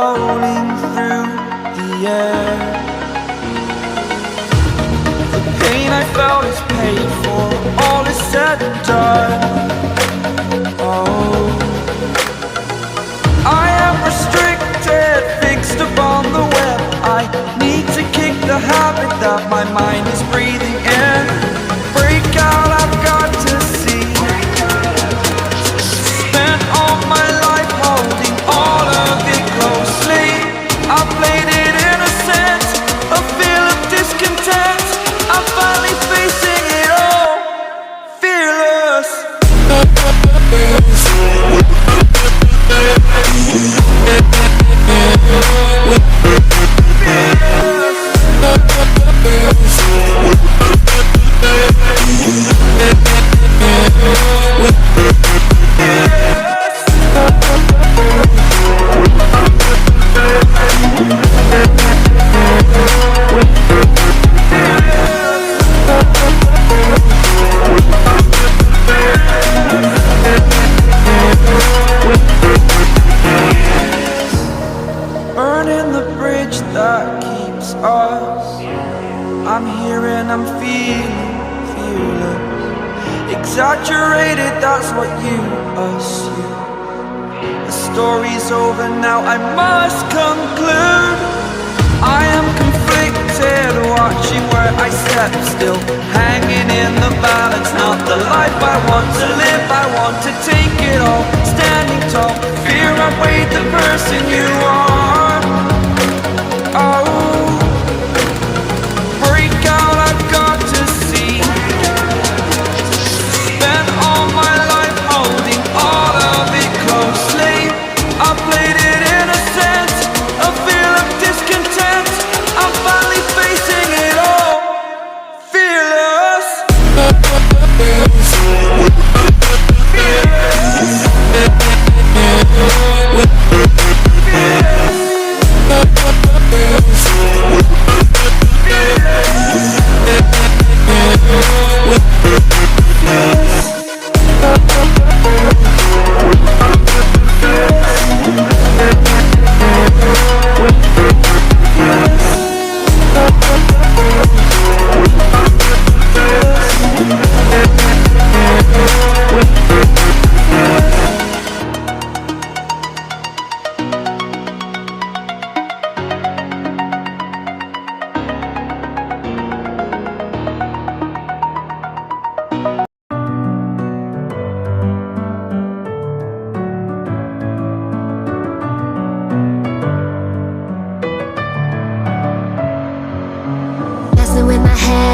rolling through the air. The pain I felt is paid for, all is said and done. Oh, I am restricted, fixed upon the web. I need to kick the habit that my mind is breathing in. Break out, I've got to see. Spent all my life holding all of it closely. I played it innocent, a feel of discontent. I'm finally facing it all, fearless. Burning the bridge that keeps us. I'm here and I'm feeling fearless. Exaggerated, that's what you assume. The story's over now, I must conclude. I am conflicted, watching where I step still, hanging in the balance. Not the life I want to live, I want to take it all. Standing tall, fear outweighed the person you are. Oh, break out, I've got to see. Spent all my life holding all of it closely. I played it innocent, a feel of discontent. I'm finally facing it all, fearless. Messing with my head,